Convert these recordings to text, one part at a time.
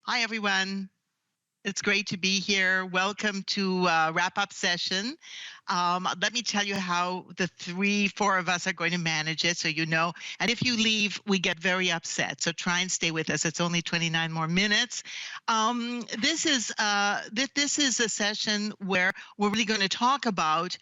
Hi, everyone. It's great to be here. Welcome to wrap-up session. Let me tell you how the four of us are going to manage it, so you know. And if you leave, we get very upset. So try and stay with us. It's only 29 more minutes. This is a session where we're really going to talk about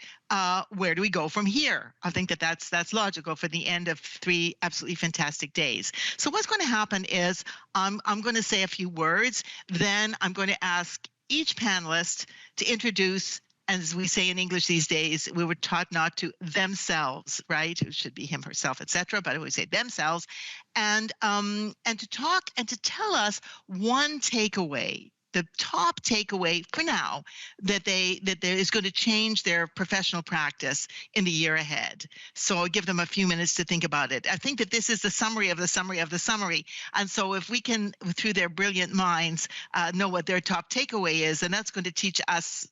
where do we go from here. I think that's logical for the end of 3 absolutely fantastic days. So what's going to happen is I'm going to say a few words, then I'm going to ask each panelist to introduce, as we say in English these days, we were taught not to themselves, right? It should be him, herself, etc. But I always say themselves, and to talk and to tell us one takeaway, the top takeaway for now, that there is going to change their professional practice in the year ahead. So I'll give them a few minutes to think about it. I think that this is the summary of the summary of the summary. And so if we can, through their brilliant minds, know what their top takeaway is, and that's going to teach us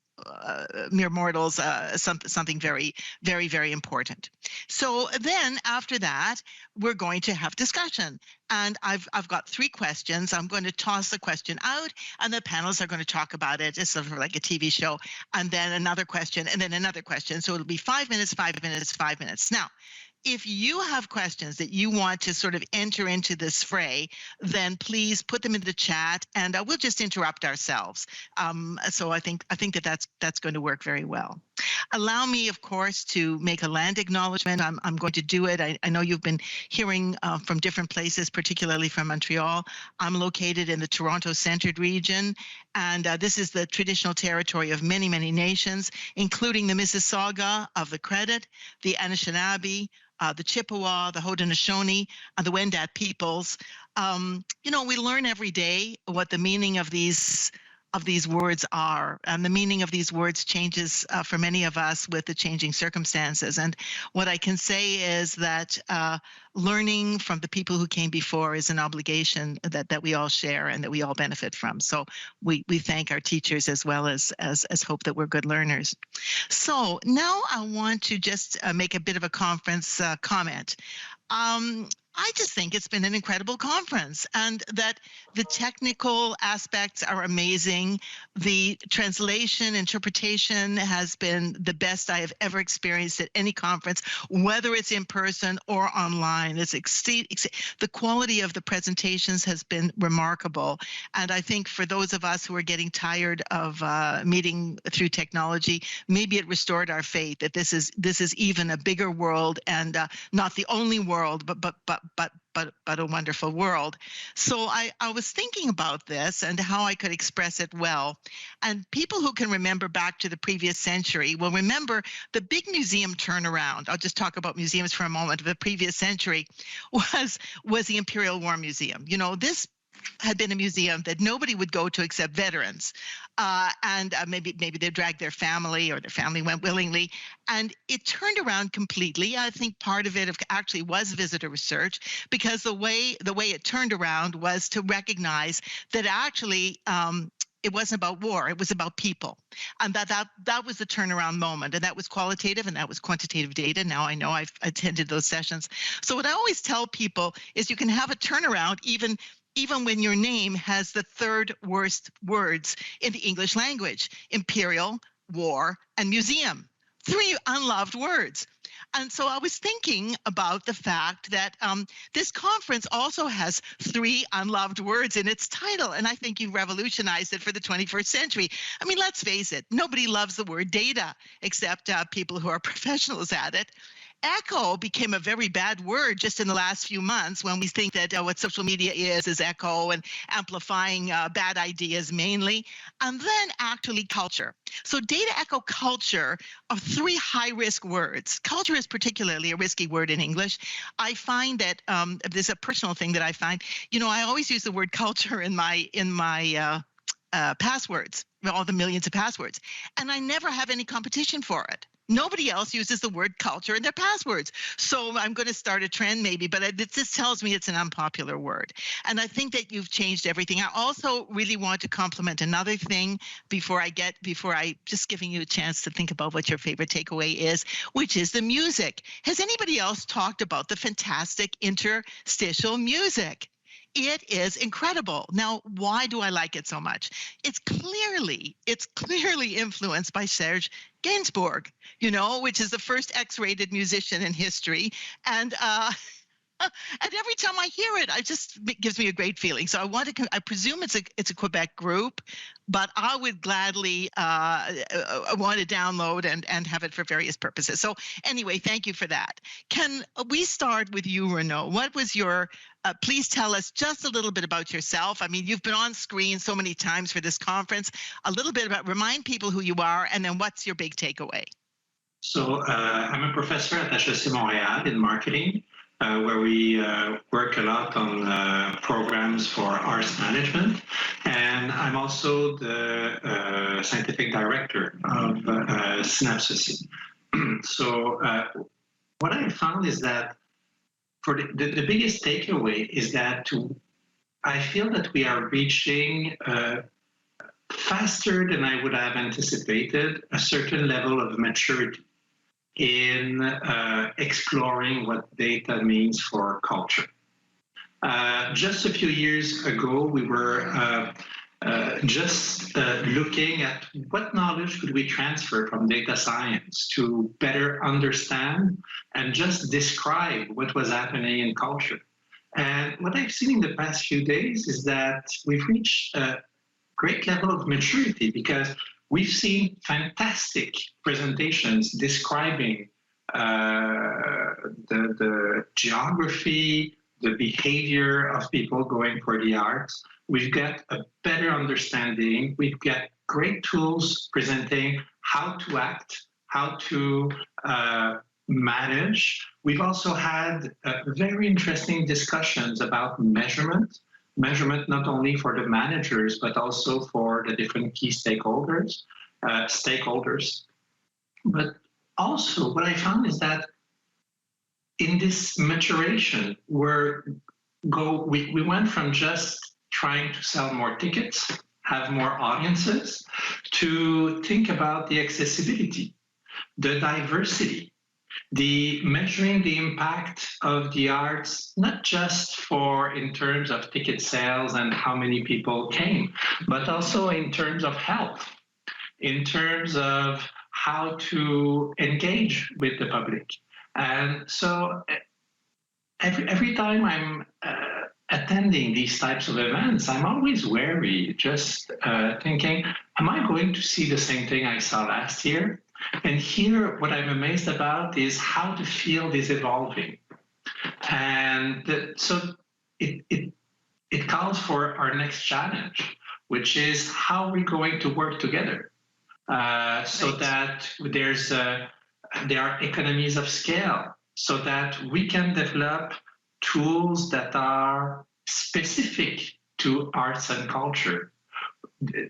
mere mortals something very, very, very important. So then after that, we're going to have discussion. And I've got 3 questions. I'm going to toss the question out, and the panelists are going to talk about it. It's sort of like a TV show. And then another question, and then another question. So it'll be 5 minutes, 5 minutes, 5 minutes. Now, if you have questions that you want to sort of enter into this fray, then please put them in the chat, and we'll just interrupt ourselves. So I think that's going to work very well. Allow me, of course, to make a land acknowledgement. I'm going to do it. I know you've been hearing from different places, particularly from Montreal. I'm located in the Toronto-centered region, and this is the traditional territory of many, many nations, including the Mississauga of the Credit, the Anishinaabe, the Chippewa, the Haudenosaunee, the Wendat peoples. We learn every day what the meaning of these words are, and the meaning of these words changes for many of us with the changing circumstances. And what I can say is that learning from the people who came before is an obligation that we all share and that we all benefit from. So we thank our teachers as well as hope that we're good learners. So now I want to just make a bit of a conference comment. I just think it's been an incredible conference, and that the technical aspects are amazing. The translation, interpretation has been the best I have ever experienced at any conference, whether it's in person or online. The quality of the presentations has been remarkable. And I think for those of us who are getting tired of meeting through technology, maybe it restored our faith that this is even a bigger world, and not the only world, but a wonderful world. So I was thinking about this and how I could express it well. And people who can remember back to the previous century will remember the big museum turnaround. I'll just talk about museums for a moment. Of the previous century was the Imperial War Museum. This had been a museum that nobody would go to except veterans, and maybe they dragged their family, or their family went willingly, and it turned around completely. I think part of it actually was visitor research, because the way it turned around was to recognize that actually it wasn't about war, it was about people. And that was the turnaround moment, and that was qualitative and that was quantitative data. Now I know I've attended those sessions. So what I always tell people is you can have a turnaround even when your name has the 3rd worst words in the English language: imperial, war, and museum. 3 unloved words. And so I was thinking about the fact that this conference also has 3 unloved words in its title, and I think you've revolutionized it for the 21st century. I mean, let's face it, nobody loves the word data except people who are professionals at it. Echo became a very bad word just in the last few months, when we think that what social media is echo and amplifying bad ideas mainly. And then actually culture. So data, echo, culture are 3 high-risk words. Culture is particularly a risky word in English. I find that there's a personal thing that I find. I always use the word culture in my passwords, all the millions of passwords, and I never have any competition for it. Nobody else uses the word culture in their passwords. So I'm going to start a trend maybe, but this tells me it's an unpopular word. And I think that you've changed everything. I also really want to compliment another thing before I just giving you a chance to think about what your favorite takeaway is, which is the music. Has anybody else talked about the fantastic interstitial music? it is incredible. Now, why do I like it so much? It's clearly influenced by Serge Gainsbourg, which is the first X-rated musician in history. And and every time I hear it, it gives me a great feeling. So I presume it's a Quebec group, but I would gladly want to download and have it for various purposes. So anyway, thank you for that. Can we start with you, Renaud? What was your, please tell us just a little bit about yourself. I mean, you've been on screen so many times for this conference. A little bit remind people who you are, and then what's your big takeaway? So I'm a professor at HEC Montréal in marketing, where we work a lot on programs for arts management. And I'm also the scientific director of Synapse. So what I found is that for the biggest takeaway is that I feel that we are reaching faster than I would have anticipated a certain level of maturity in exploring what data means for culture. Just a few years ago, we were just looking at what knowledge could we transfer from data science to better understand and just describe what was happening in culture. And what I've seen in the past few days is that we've reached a great level of maturity, because we've seen fantastic presentations describing the geography, the behavior of people going for the arts. We've got a better understanding. We've got great tools presenting how to act, how to manage. We've also had very interesting discussions about measurement not only for the managers, but also for the different key stakeholders. But also what I found is that in this maturation, we went from just trying to sell more tickets, have more audiences, to think about the accessibility, the diversity, the measuring the impact of the arts, not just in terms of ticket sales and how many people came, but also in terms of health, in terms of how to engage with the public. And so every time I'm attending these types of events, I'm always wary, just thinking, am I going to see the same thing I saw last year? And here, what I'm amazed about is how the field is evolving. And so it calls for our next challenge, which is how we're going to work together so that there are economies of scale, so that we can develop tools that are specific to arts and culture.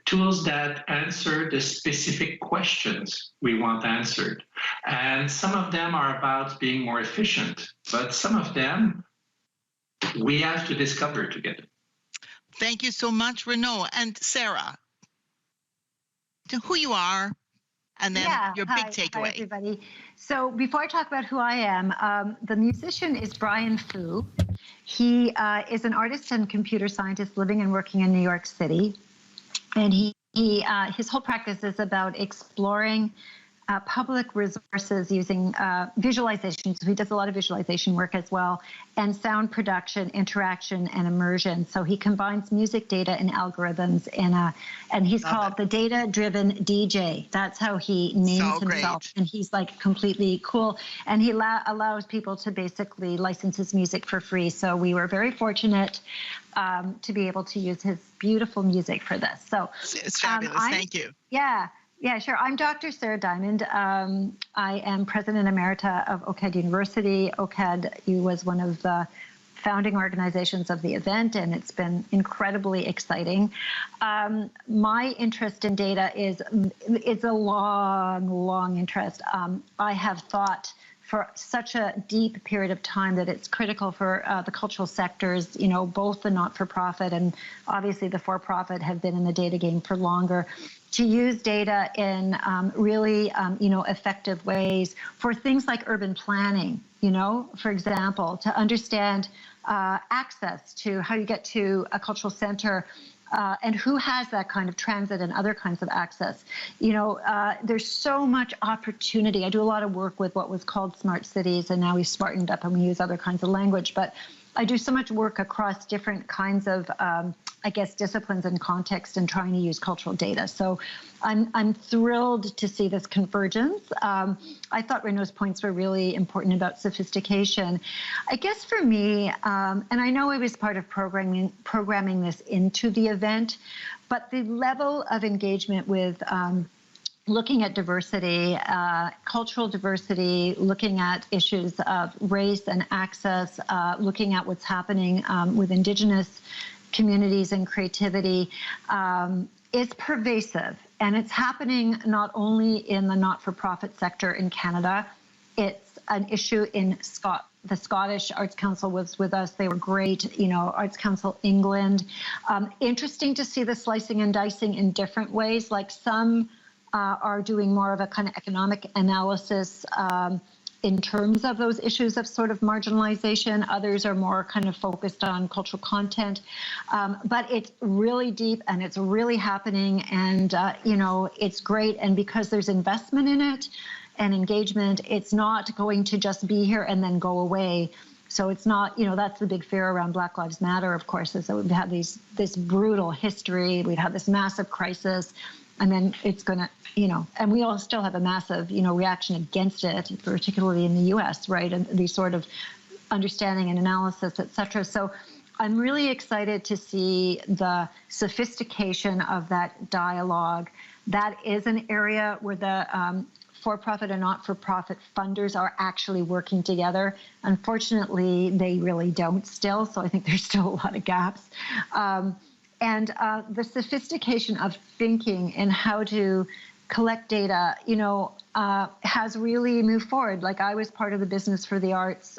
Tools that answer the specific questions we want answered. And some of them are about being more efficient, but some of them we have to discover together. Thank you so much, Renaud. And Sara, who you are, and then your big takeaway. Hi, everybody. So before I talk about who I am, the musician is Brian Fu. He is an artist and computer scientist living and working in New York City. And his whole practice is about exploring public resources using visualization. So he does a lot of visualization work as well, and sound production, interaction, and immersion. So he combines music data and algorithms and he's called the data-driven DJ. That's how he names himself. And he's like completely cool. And he allows people to basically license his music for free. So we were very fortunate to be able to use his beautiful music for this. So it's fabulous. Thank you. Yeah, sure. I'm Dr. Sara Diamond. I am President Emerita of OCAD University. OCAD was one of the founding organizations of the event, and it's been incredibly exciting. My interest in data it's a long interest. I have thought for such a deep period of time that it's critical for the cultural sectors, both the not-for-profit and obviously the for-profit have been in the data game for longer. to use data in really, effective ways for things like urban planning, for example, to understand access to how you get to a cultural center and who has that kind of transit and other kinds of access. There's so much opportunity. I do a lot of work with what was called smart cities, and now we've smartened up and we use other kinds of language, but I do so much work across different kinds of, disciplines and context and trying to use cultural data. So I'm thrilled to see this convergence. I thought Renaud's points were really important about sophistication. I guess for me, and I know I was part of programming this into the event, but the level of engagement with looking at diversity, cultural diversity, looking at issues of race and access, looking at what's happening with Indigenous communities and creativity is pervasive. And it's happening not only in the not-for-profit sector in Canada, it's an issue in the Scottish Arts Council was with us. They were great, Arts Council England. Interesting to see the slicing and dicing in different ways, like some are doing more of a kind of economic analysis in terms of those issues of sort of marginalization. Others are more kind of focused on cultural content. But it's really deep and it's really happening, and, it's great. And because there's investment in it and engagement, it's not going to just be here and then go away. So it's not, that's the big fear around Black Lives Matter, of course, is that we've had this brutal history. We've had this massive crisis. And then it's going to, and we all still have a massive, reaction against it, particularly in the U.S., right? And these sort of understanding and analysis, et cetera. So I'm really excited to see the sophistication of that dialogue. That is an area where the for-profit and not-for-profit funders are actually working together. Unfortunately, they really don't still. So I think there's still a lot of gaps. And the sophistication of thinking and how to collect data, has really moved forward. Like I was part of the Business for the Arts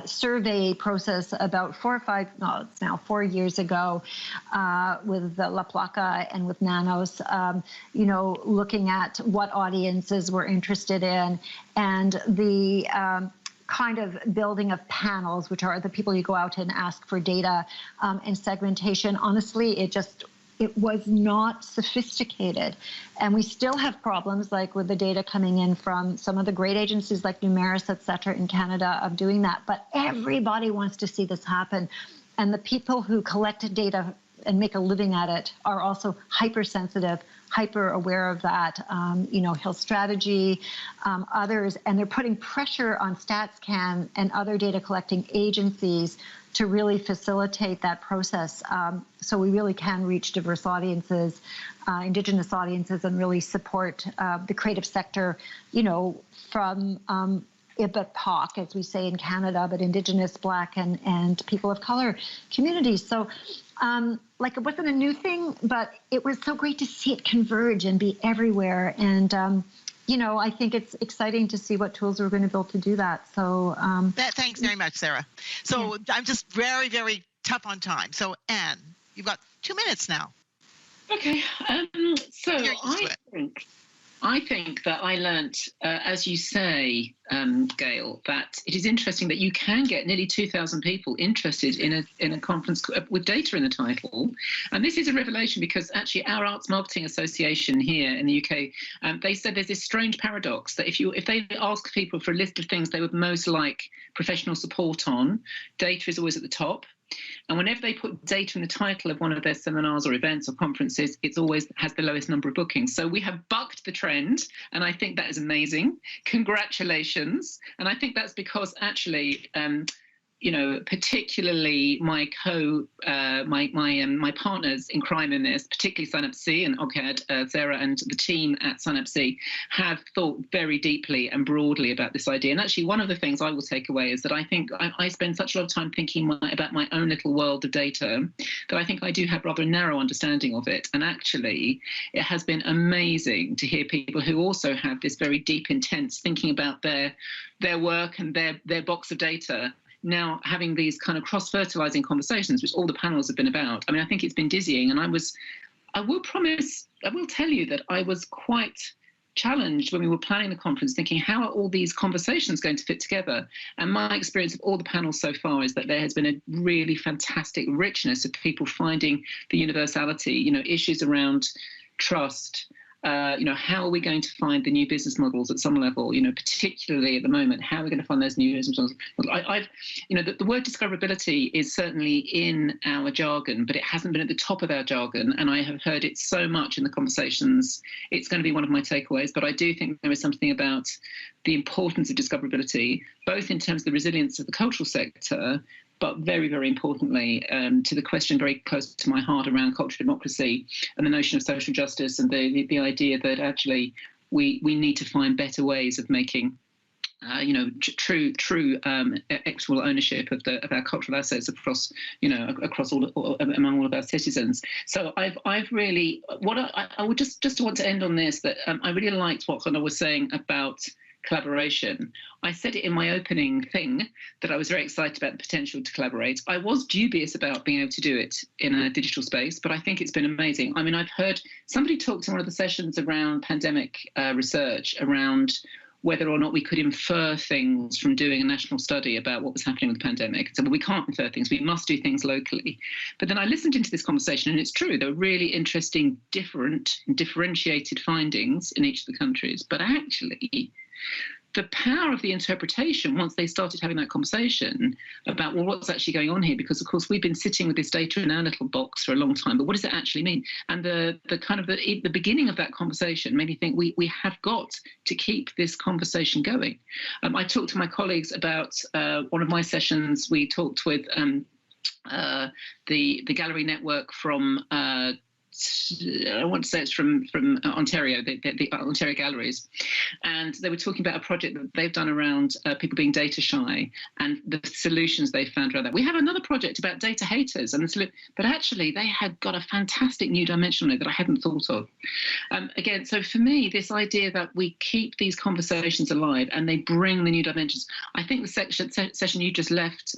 survey process about 4 years ago with La Placa and with Nanos, looking at what audiences were interested in, and the kind of building of panels, which are the people you go out and ask for data and segmentation. Honestly, it was not sophisticated. And we still have problems like with the data coming in from some of the great agencies like Numeris, et cetera, in Canada of doing that. But everybody wants to see this happen. And the people who collect data and make a living at it are also hypersensitive, hyper aware of that, Hill Strategy, others, and they're putting pressure on StatsCan and other data collecting agencies to really facilitate that process. So we really can reach diverse audiences, Indigenous audiences, and really support the creative sector, from IBIPOC, as we say in Canada, but Indigenous, Black, and people of color communities. So it wasn't a new thing, but it was so great to see it converge and be everywhere. And, I think it's exciting to see what tools we're going to build to do that. So thanks very much, Sara. So yeah. I'm just very, very tough on time. So Anne, you've got 2 minutes now. Okay. I think that I learnt, as you say, Gail, that it is interesting that you can get nearly 2,000 people interested in a conference with data in the title. And this is a revelation because actually our Arts Marketing Association here in the UK, they said there's this strange paradox that if they ask people for a list of things they would most like professional support on, data is always at the top. And whenever they put data in the title of one of their seminars or events or conferences, it always has the lowest number of bookings. So we have bucked the trend, and I think that is amazing. Congratulations. And I think that's because actually, particularly my partners in crime in this, particularly Synapse and OCAD, Sara and the team at Synapse, have thought very deeply and broadly about this idea. And actually, one of the things I will take away is that I think I spend such a lot of time thinking about my own little world of data that I think I do have rather a narrow understanding of it. And actually, it has been amazing to hear people who also have this very deep, intense thinking about their work and their box of data, now having these kind of cross-fertilizing conversations, which all the panels have been about. I mean, I think it's been dizzying, and I will tell you that I was quite challenged when we were planning the conference, thinking, how are all these conversations going to fit together? And my experience of all the panels so far is that there has been a really fantastic richness of people finding the universality, issues around trust. How are we going to find the new business models at some level, particularly at the moment, how are we going to find those new business models? The word discoverability is certainly in our jargon, but it hasn't been at the top of our jargon. And I have heard it so much in the conversations. It's going to be one of my takeaways, but I do think there is something about the importance of discoverability, both in terms of the resilience of the cultural sector, but very, very importantly, to the question very close to my heart around cultural democracy and the notion of social justice and the idea that actually we need to find better ways of making, true equitable ownership of our cultural assets across among all of our citizens. So I've really I would just want to end on this, that I really liked what Renaud was saying about collaboration. I said it in my opening thing that I was very excited about the potential to collaborate. I was dubious about being able to do it in a digital space, but I think it's been amazing. I mean, I've heard somebody talk in one of the sessions around pandemic research around whether or not we could infer things from doing a national study about what was happening with the pandemic. So, well, we can't infer things, we must do things locally. But then I listened into this conversation, and it's true, there were really interesting, different and differentiated findings in each of the countries. But actually, the power of the interpretation, once they started having that conversation about, well, what's actually going on here? Because, of course, we've been sitting with this data in our little box for a long time, but what does it actually mean? And the beginning of that conversation made me think we have got to keep this conversation going. I talked to my colleagues about one of my sessions. We talked with the gallery network from I want to say it's from Ontario, the Ontario Galleries, and they were talking about a project that they've done around people being data shy and the solutions they found around that. We have another project about data haters, but actually they had got a fantastic new dimension on it that I hadn't thought of. Again, so for me, this idea that we keep these conversations alive and they bring the new dimensions. I think the session you just left,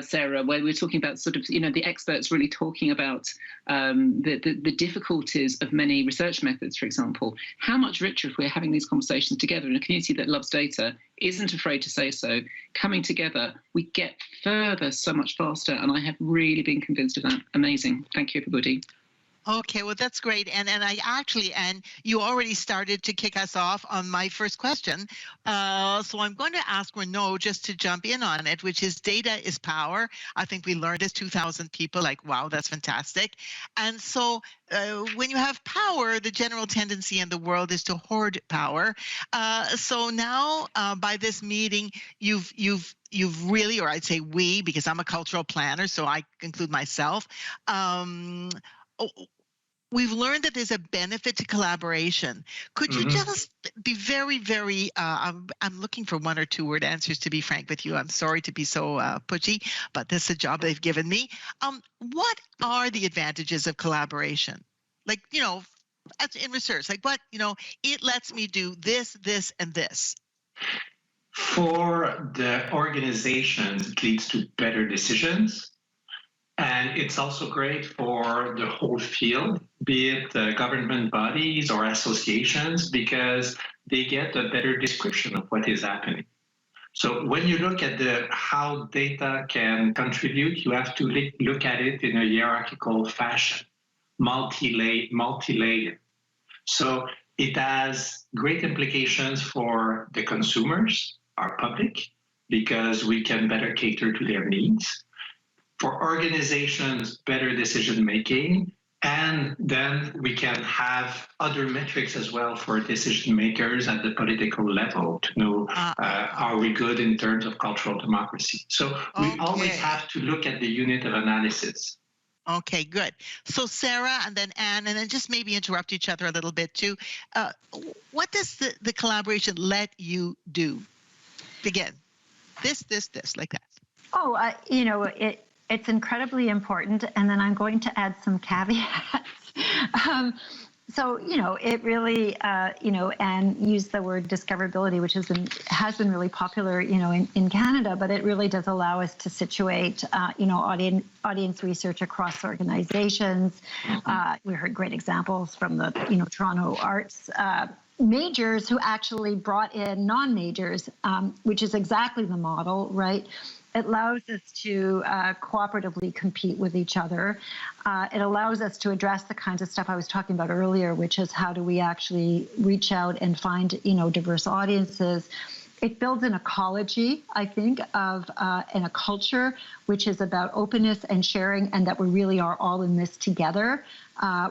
Sarah, where we were talking about sort of, the experts really talking about the difficulties of many research methods, for example. How much richer if we're having these conversations together in a community that loves data, isn't afraid to say so, coming together, we get further so much faster. And I have really been convinced of that. Amazing. Thank you, everybody. Okay, well, that's great. And you already started to kick us off on my first question. So I'm going to ask Renaud just to jump in on it, which is data is power. I think we learned as 2,000 people, like, wow, that's fantastic. And so when you have power, the general tendency in the world is to hoard power. So now by this meeting, you've really, or I'd say we, because I'm a cultural planner, so I include myself, we've learned that there's a benefit to collaboration. Could you just be very, very, I'm looking for 1 or 2 word answers, to be frank with you. I'm sorry to be so pushy, but this is a job they've given me. What are the advantages of collaboration? Like, in research, like what, it lets me do this, this, and this. For the organizations, it leads to better decisions. And it's also great for the whole field, be it government bodies or associations, because they get a better description of what is happening. So when you look at how data can contribute, you have to look at it in a hierarchical fashion, multi-layer. So it has great implications for the consumers, our public, because we can better cater to their needs. For organizations, better decision-making, and then we can have other metrics as well for decision makers at the political level to know, are we good in terms of cultural democracy? So we always have to look at the unit of analysis. Okay, good. So Sarah and then Anne, and then just maybe interrupt each other a little bit too. What does the collaboration let you do? Begin. This, like that. Oh, it's incredibly important, and then I'm going to add some caveats. So, it really, and use the word discoverability, which has been really popular, in Canada, but it really does allow us to situate, audience research across organizations. We heard great examples from the, Toronto arts majors who actually brought in non-majors, which is exactly the model, right? It allows us to cooperatively compete with each other. It allows us to address the kinds of stuff I was talking about earlier, which is how do we actually reach out and find, diverse audiences. It builds an ecology, I think, and a culture which is about openness and sharing, and that we really are all in this together,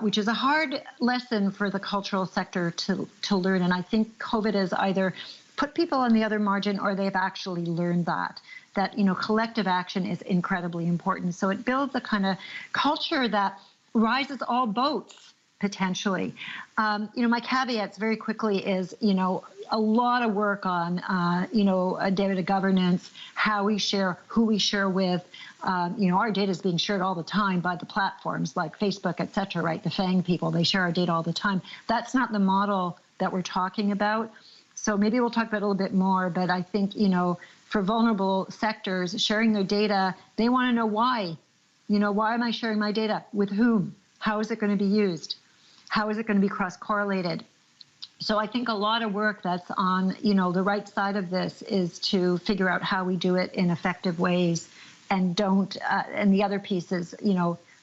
which is a hard lesson for the cultural sector to learn. And I think COVID has either put people on the other margin, or they've actually learned that collective action is incredibly important. So it builds a kind of culture that rises all boats, potentially. My caveats very quickly is, a lot of work on, data governance, how we share, who we share with. Our data is being shared all the time by the platforms like Facebook, et cetera, right? The FANG people, they share our data all the time. That's not the model that we're talking about. So maybe we'll talk about it a little bit more, but I think, for vulnerable sectors sharing their data, they want to know why. Why am I sharing my data? With whom? How is it going to be used? How is it going to be cross-correlated? So I think a lot of work that's on, the right side of this is to figure out how we do it in effective ways, and and the other piece is,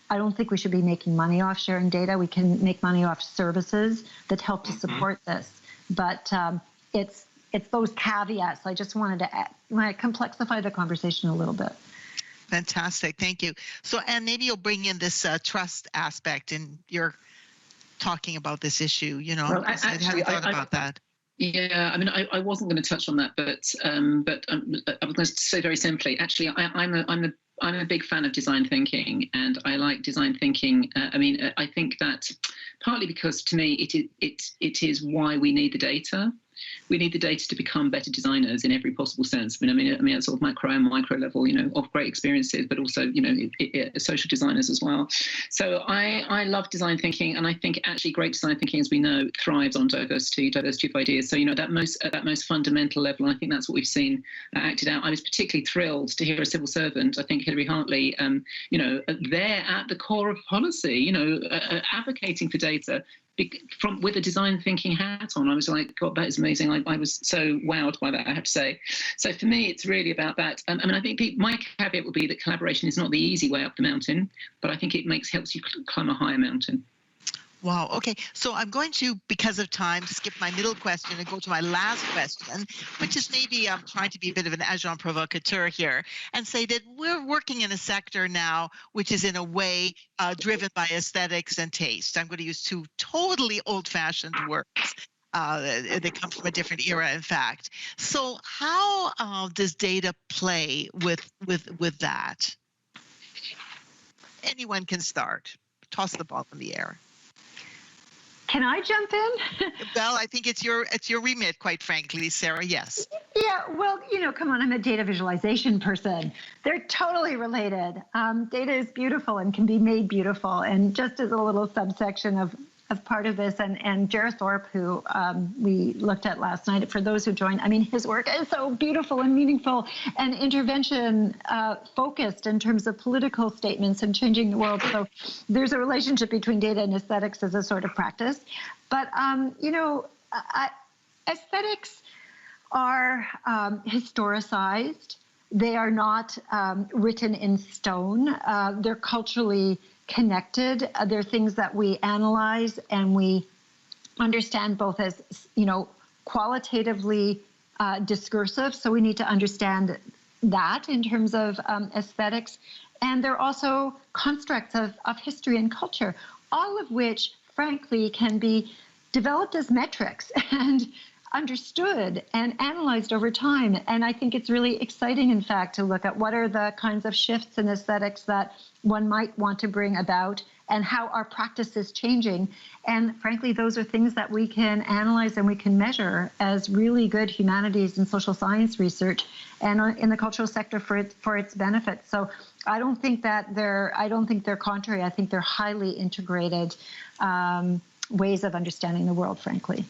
I don't think we should be making money off sharing data. We can make money off services that help to support this. But it's those caveats. I just wanted to complexify the conversation a little bit. Fantastic. Thank you. So, Anne, maybe you'll bring in this trust aspect in your talking about this issue. Well, I hadn't thought about that. Yeah, I mean, I wasn't going to touch on that, but I was going to say very simply. Actually, I'm a big fan of design thinking, and I like design thinking. I think that partly because to me it is why we need the data. We need the data to become better designers in every possible sense. I mean, at sort of macro and micro level, of great experiences, but also, social designers as well. So I love design thinking, and I think actually great design thinking, as we know, thrives on diversity of ideas. So, at that most fundamental level, and I think that's what we've seen acted out. I was particularly thrilled to hear a civil servant, I think Hilary Hartley, there at the core of policy, advocating for data, with a design thinking hat on. I was like, God, that is amazing. I was so wowed by that, I have to say. So for me, it's really about that. I think my caveat would be that collaboration is not the easy way up the mountain, but I think it helps you climb a higher mountain. Wow. Okay. So I'm going to, because of time, skip my middle question and go to my last question, which is maybe I'm trying to be a bit of an agent provocateur here and say that we're working in a sector now which is in a way driven by aesthetics and taste. I'm going to use two totally old-fashioned words. They come from a different era, in fact. So how does data play with that? Anyone can start. Toss the ball in the air. Can I jump in? Well, I think it's your remit, quite frankly, Sara. Yes. Yeah. Well, come on. I'm a data visualization person. They're totally related. Data is beautiful and can be made beautiful. And just as a little subsection of part of this, and Jared Thorpe, who we looked at last night, for those who joined, his work is so beautiful and meaningful and intervention focused in terms of political statements and changing the world. So there's a relationship between data and aesthetics as a sort of practice. But, aesthetics are historicized. They are not written in stone. They're culturally connected. They're things that we analyze and we understand both as, qualitatively discursive. So we need to understand that in terms of aesthetics. And they're also constructs of history and culture, all of which, frankly, can be developed as metrics and understood and analyzed over time. And I think it's really exciting, in fact, to look at what are the kinds of shifts in aesthetics that one might want to bring about and how our practice is changing. And frankly, those are things that we can analyze and we can measure as really good humanities and social science research and in the cultural sector for its benefits. So I don't think they're contrary. I think they're highly integrated. ways of understanding the world, frankly.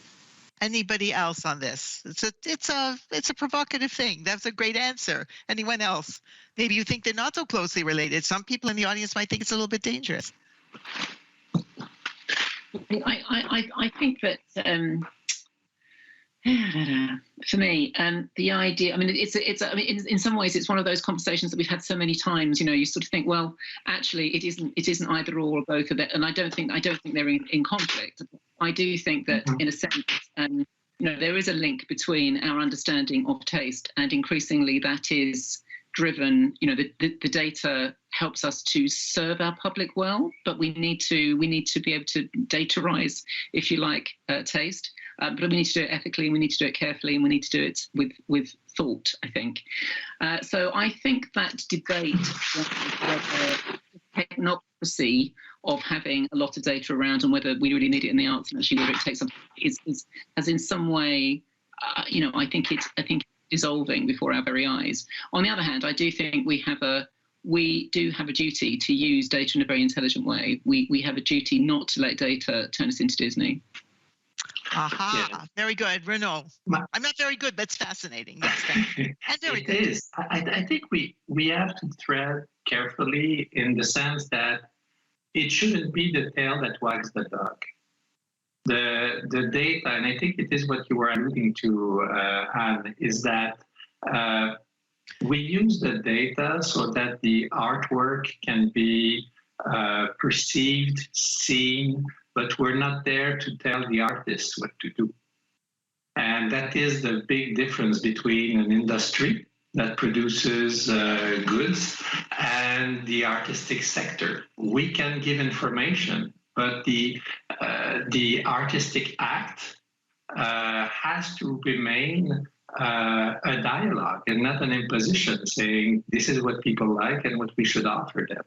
Anybody else on this? It's a provocative thing. That's a great answer. Anyone else? Maybe you think they're not so closely related. Some people in the audience might think it's a little bit dangerous. I think that for me, the idea. I mean, in some ways, it's one of those conversations that we've had so many times. You know, you sort of think, well, actually, it isn't either or both of it, and I don't think they're in conflict. I do think that, in a sense, there is a link between our understanding of taste, and increasingly that is driven. The data helps us to serve our public well, but we need to be able to datarize, if you like, taste. But we need to do it ethically, and we need to do it carefully, and we need to do it with thought, I think. So I think that debate, whether technocracy of having a lot of data around and whether we really need it in the arts and actually whether it takes something has in some way, I think it's dissolving before our very eyes. On the other hand, I do think we do have a duty to use data in a very intelligent way. We have a duty not to let data turn us into Disney. Aha, Yeah. Very good, Renaud. I'm not very good, but it's fascinating. Yes, and very It good. is. I think we have to tread carefully in the sense that it shouldn't be the tail that wags the dog. The data, and I think it is what you were alluding to, Anne, is that we use the data so that the artwork can be perceived, seen, but we're not there to tell the artists what to do. And that is the big difference between an industry that produces goods and the artistic sector. We can give information, but the artistic act has to remain a dialogue and not an imposition saying this is what people like and what we should offer them.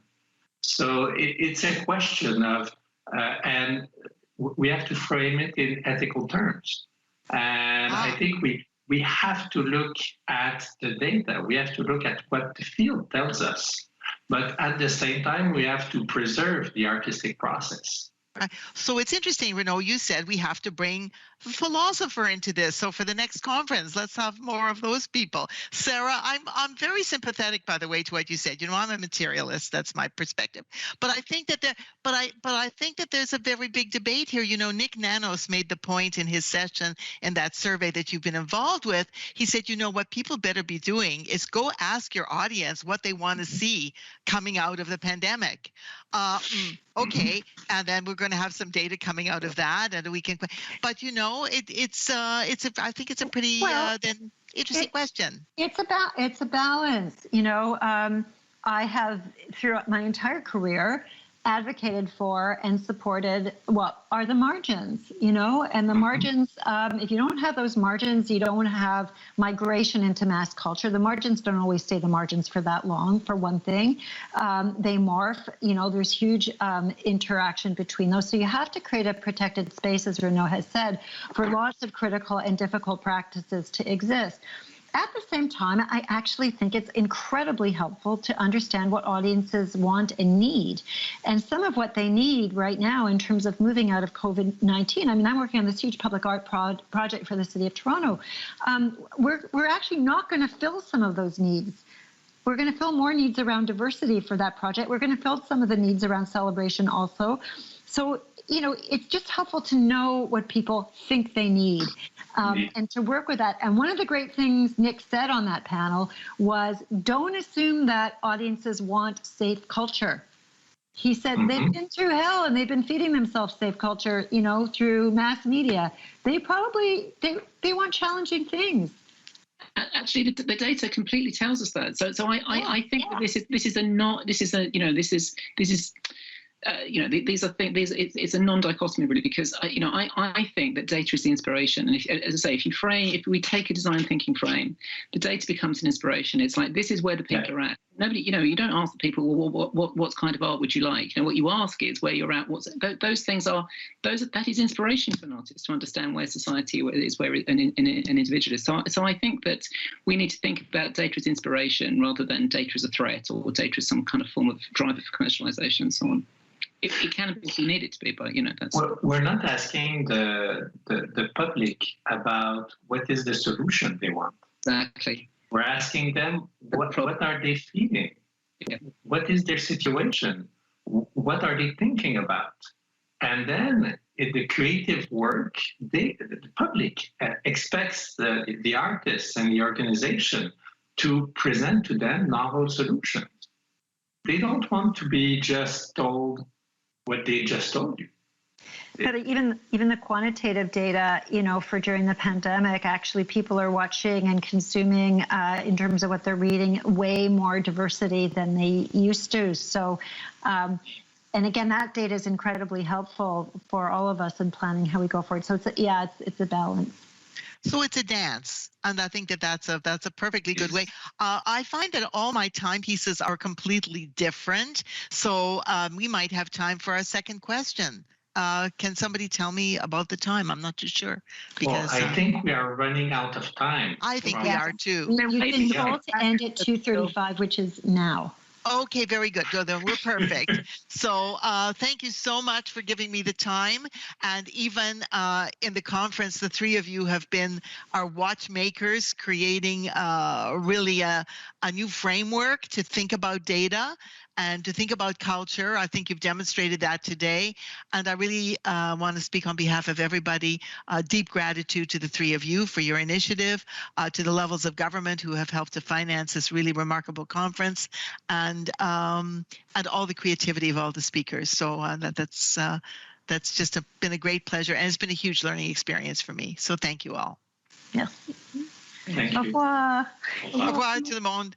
So it's a question of, and we have to frame it in ethical terms. And I think we have to look at the data. We have to look at what the field tells us. But at the same time, we have to preserve the artistic process. So it's interesting, Renaud, you said we have to bring a philosopher into this. So for the next conference, let's have more of those people. Sara, I'm very sympathetic, by the way, to what you said. I'm a materialist. That's my perspective. But I think that I think that there's a very big debate here. Nick Nanos made the point in his session in that survey that you've been involved with. He said, what people better be doing is go ask your audience what they want to see coming out of the pandemic. Okay, and then we're going to have some data coming out of that, and we can. But I think it's a pretty interesting question. It's a balance. I have throughout my entire career advocated for and supported what are the margins, and the margins, if you don't have those margins, you don't have migration into mass culture. The margins don't always stay the margins for that long, for one thing. They morph, there's huge interaction between those. So you have to create a protected space, as Renaud has said, for lots of critical and difficult practices to exist. At the same time, I actually think it's incredibly helpful to understand what audiences want and need. And some of what they need right now in terms of moving out of COVID-19, I'm working on this huge public art project for the City of Toronto. We're actually not going to fill some of those needs. We're going to fill more needs around diversity for that project. We're going to fill some of the needs around celebration also. So, it's just helpful to know what people think they need and to work with that. And one of the great things Nick said on that panel was, don't assume that audiences want safe culture. He said they've been through hell and they've been feeding themselves safe culture, through mass media. They probably, they want challenging things. Actually, the data completely tells us that. So I think that these are things. It's a non-dichotomy really, because I think that data is the inspiration, and as I say, if we take a design thinking frame, the data becomes an inspiration. It's like, this is where the people are at. Nobody, you don't ask the people, well, what kind of art would you like? What you ask is where you're at. Those things are that is inspiration for an artist to understand where society is, where an individual is. So I think that we need to think about data as inspiration rather than data as a threat or data as some kind of form of driver for commercialization and so on. it can be if you need it to be, but that's. We're not asking the public about what is the solution they want. Exactly. We're asking them what are they feeling? Yeah. What is their situation? What are they thinking about? And then in the creative work, the public expects the artists and the organization to present to them novel solutions. They don't want to be just told what they just told you. But even the quantitative data, for during the pandemic, actually people are watching and consuming in terms of what they're reading way more diversity than they used to. So, and again, that data is incredibly helpful for all of us in planning how we go forward. So it's a balance. So it's a dance, and I think that's a perfectly good way. I find that all my timepieces are completely different, so we might have time for our second question. Can somebody tell me about the time? I'm not too sure. Because I think we are running out of time. I think we are too. You've been told to end at 2:35, which is now. Okay, very good. So then we're perfect. So thank you so much for giving me the time. And even in the conference, the three of you have been our watchmakers, creating really a new framework to think about data and to think about culture. I think you've demonstrated that today. And I really want to speak on behalf of everybody, deep gratitude to the three of you for your initiative, to the levels of government who have helped to finance this really remarkable conference, and all the creativity of all the speakers. So that's just been a great pleasure, and it's been a huge learning experience for me. So thank you all. Yes. Thank you. Au revoir. Au revoir tout le monde.